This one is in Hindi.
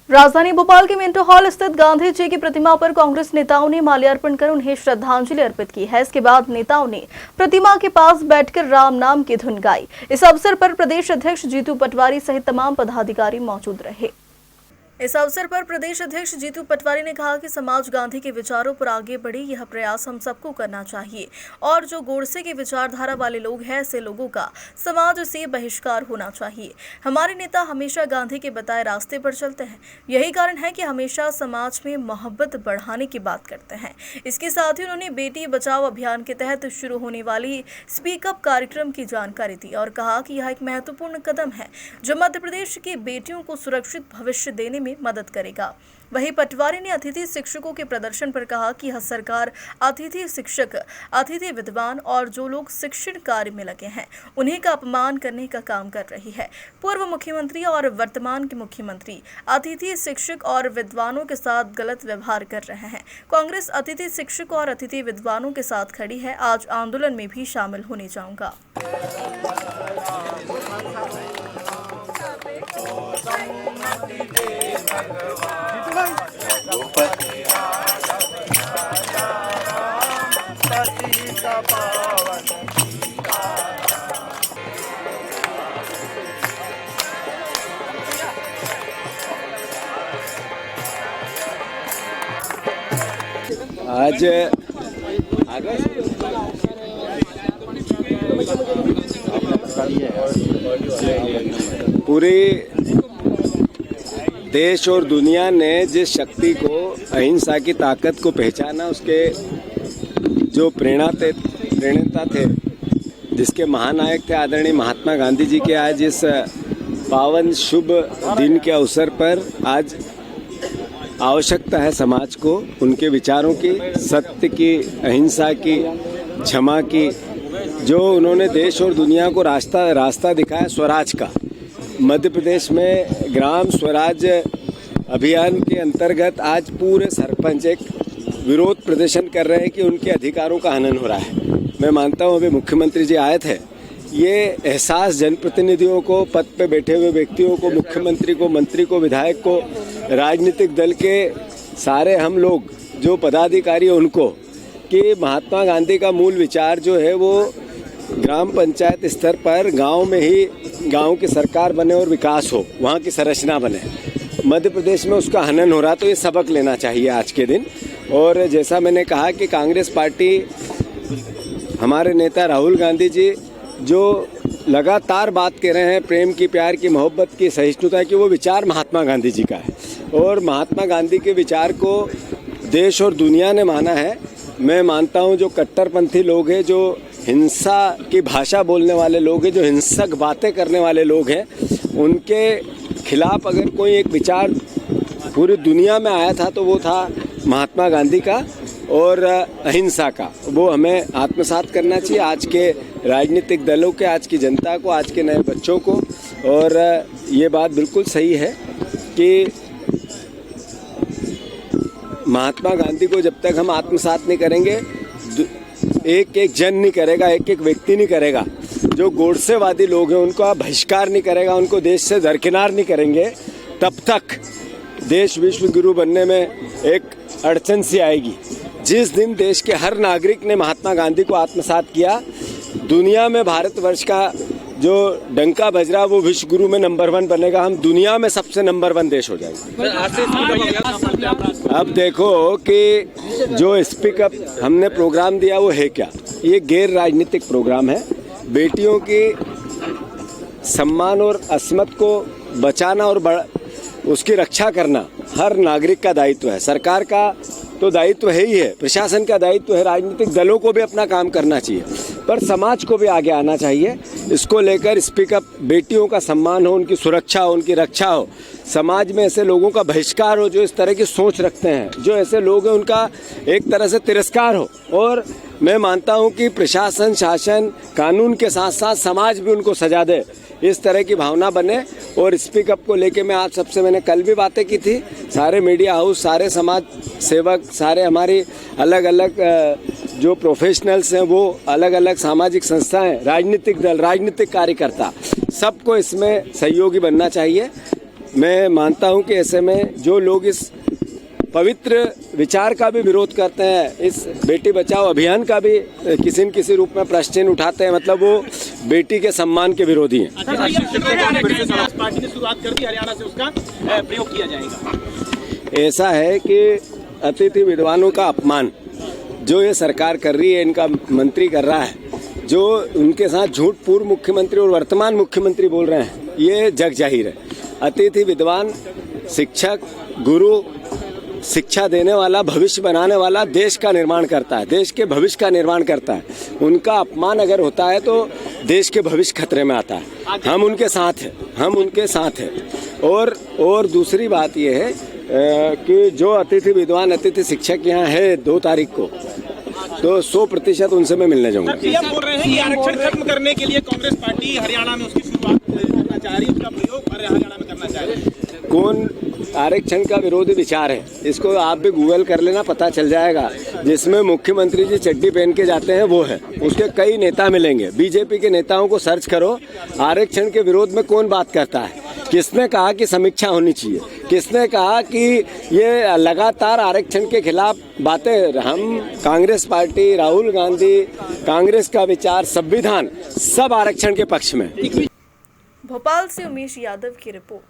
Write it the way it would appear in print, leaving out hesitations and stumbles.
राजधानी भोपाल के मिंटो हॉल स्थित गांधी जी की प्रतिमा पर कांग्रेस नेताओं ने माल्यार्पण कर उन्हें श्रद्धांजलि अर्पित की है। इसके बाद नेताओं ने प्रतिमा के पास बैठकर राम नाम की धुन गाई। इस अवसर पर प्रदेश अध्यक्ष जीतू पटवारी सहित तमाम पदाधिकारी मौजूद रहे। इस अवसर पर प्रदेश अध्यक्ष जीतू पटवारी ने कहा कि समाज गांधी के विचारों पर आगे बढ़े, यह प्रयास हम सबको करना चाहिए और जो गोडसे की विचारधारा वाले लोग हैं ऐसे लोगों का समाज से बहिष्कार होना चाहिए। हमारे नेता हमेशा गांधी के बताए रास्ते पर चलते हैं, यही कारण है कि हमेशा समाज में मोहब्बत बढ़ाने की बात करते हैं। इसके साथ ही उन्होंने बेटी बचाओ अभियान के तहत शुरू होने वाली स्पीक अप कार्यक्रम की जानकारी दी और कहा कि यह एक महत्वपूर्ण कदम है जो मध्य प्रदेश की बेटियों को सुरक्षित भविष्य देने में मदद करेगा। वहीं पटवारी ने अतिथि शिक्षकों के प्रदर्शन पर कहा कि यह सरकार अतिथि शिक्षक, अतिथि विद्वान और जो लोग शिक्षण कार्य में लगे हैं उन्हीं का अपमान करने का काम कर रही है। पूर्व मुख्यमंत्री और वर्तमान के मुख्यमंत्री अतिथि शिक्षक और विद्वानों के साथ गलत व्यवहार कर रहे हैं। कांग्रेस अतिथि शिक्षक और अतिथि विद्वानों के साथ खड़ी है। आज आंदोलन में भी शामिल होने जाऊंगा। आज पूरे देश और दुनिया ने जिस शक्ति को, अहिंसा की ताकत को पहचाना, उसके जो प्रेरणा थे, जिसके महानायक थे आदरणीय महात्मा गांधी जी के आज इस पावन शुभ दिन के अवसर पर आज आवश्यकता है समाज को उनके विचारों की, सत्य की, अहिंसा की, क्षमा की, जो उन्होंने देश और दुनिया को रास्ता दिखाया स्वराज का। मध्य प्रदेश में ग्राम स्वराज अभियान के अंतर्गत आज पूरे सरपंच एक विरोध प्रदर्शन कर रहे हैं कि उनके अधिकारों का हनन हो रहा है। मैं मानता हूँ अभी मुख्यमंत्री जी आए थे, ये एहसास जनप्रतिनिधियों को, पद पे बैठे हुए व्यक्तियों को, मुख्यमंत्री को, मंत्री को, विधायक को, राजनीतिक दल के सारे हम लोग जो पदाधिकारी हैं उनको, कि महात्मा गांधी का मूल विचार जो है वो ग्राम पंचायत स्तर पर गांव में ही गांव की सरकार बने और विकास हो, वहाँ की संरचना बने। मध्य प्रदेश में उसका हनन हो रहा, तो ये सबक लेना चाहिए आज के दिन। और जैसा मैंने कहा कि कांग्रेस पार्टी, हमारे नेता राहुल गांधी जी जो लगातार बात कर रहे हैं प्रेम की, प्यार की, मोहब्बत की, सहिष्णुता की, वो विचार महात्मा गांधी जी का है और महात्मा गांधी के विचार को देश और दुनिया ने माना है। मैं मानता हूँ जो कट्टरपंथी लोग हैं, जो हिंसा की भाषा बोलने वाले लोग हैं, जो हिंसक बातें करने वाले लोग हैं, उनके खिलाफ अगर कोई एक विचार पूरी दुनिया में आया था तो वो था महात्मा गांधी का और अहिंसा का। वो हमें आत्मसात करना चाहिए, आज के राजनीतिक दलों के, आज की जनता को, आज के नए बच्चों को। और ये बात बिल्कुल सही है कि महात्मा गांधी को जब तक हम आत्मसात नहीं करेंगे, एक एक जन नहीं करेगा, एक एक व्यक्ति नहीं करेगा, जो गोडसेवादी लोग हैं उनको बहिष्कार नहीं करेगा, उनको देश से दरकिनार नहीं करेंगे, तब तक देश विश्व गुरु बनने में एक अड़चन सी आएगी। जिस दिन देश के हर नागरिक ने महात्मा गांधी को आत्मसात किया, दुनिया में भारतवर्ष का जो डंका बज रहा वो विश्व गुरु में नंबर 1 बनेगा, हम दुनिया में सबसे नंबर 1 देश हो जाएंगे। अब देखो कि जो स्पीक अप हमने प्रोग्राम दिया वो है क्या, ये गैर राजनीतिक प्रोग्राम है। बेटियों की सम्मान और अस्मत को बचाना और उसकी रक्षा करना हर नागरिक का दायित्व है। सरकार का तो दायित्व है ही है, प्रशासन का दायित्व है, राजनीतिक दलों को भी अपना काम करना चाहिए, पर समाज को भी आगे आना चाहिए। इसको लेकर स्पीक अप, बेटियों का सम्मान हो, उनकी सुरक्षा हो, उनकी रक्षा हो, समाज में ऐसे लोगों का बहिष्कार हो जो इस तरह की सोच रखते हैं, जो ऐसे लोग हैं उनका एक तरह से तिरस्कार हो। और मैं मानता हूं कि प्रशासन, शासन, कानून के साथ साथ समाज भी उनको सजा दे, इस तरह की भावना बने। और स्पीक अप को लेके मैं आज सबसे, मैंने कल भी बातें की थी, सारे मीडिया हाउस, सारे समाज सेवक, सारे हमारी अलग अलग जो प्रोफेशनल्स हैं, वो अलग अलग सामाजिक संस्थाएं, राजनीतिक दल, राजनीतिक कार्यकर्ता, सबको इसमें सहयोगी बनना चाहिए। मैं मानता हूं कि ऐसे में जो लोग इस पवित्र विचार का भी विरोध करते हैं, इस बेटी बचाओ अभियान का भी किसी न किसी रूप में प्रश्न चिन्ह उठाते हैं, मतलब वो बेटी के सम्मान के विरोधी हैं। पार्टी ने शुरुआत कर दी, हरियाणा से उसका प्रयोग किया जाएगा। ऐसा है कि अतिथि विद्वानों का अपमान जो ये सरकार कर रही है, इनका मंत्री कर रहा है, जो उनके साथ झूठ पूर्व मुख्यमंत्री और वर्तमान मुख्यमंत्री बोल रहे हैं, ये जग जाहिर है। अतिथि विद्वान शिक्षक, गुरु, शिक्षा देने वाला, भविष्य बनाने वाला देश का निर्माण करता है, देश के भविष्य का निर्माण करता है। उनका अपमान अगर होता है तो देश के भविष्य खतरे में आता है। हम उनके साथ हैं, हम उनके साथ हैं। और दूसरी बात यह है कि जो अतिथि विद्वान, अतिथि शिक्षक यहाँ है 2 तारीख को, तो 100% उनसे मैं मिलने जाऊंगा। पीएम बोल रहे हैं कि आरक्षण खत्म करने के लिए कांग्रेस पार्टी हरियाणा में उसकी शुरुआत करना चाह रही है, उसका प्रयोग हरियाणा में करना चाह रही है। कौन आरक्षण का विरोधी विचार है, इसको आप भी गूगल कर लेना, पता चल जाएगा। जिसमें मुख्यमंत्री जी चड्डी पहन के जाते हैं वो है, उसके कई नेता मिलेंगे। बीजेपी के नेताओं को सर्च करो, आरक्षण के विरोध में कौन बात करता है, किसने कहा कि समीक्षा होनी चाहिए, किसने कहा कि ये लगातार आरक्षण के खिलाफ बातें। हम कांग्रेस पार्टी, राहुल गांधी, कांग्रेस का विचार, संविधान, सब आरक्षण के पक्ष में। भोपाल से उमेश यादव की रिपोर्ट।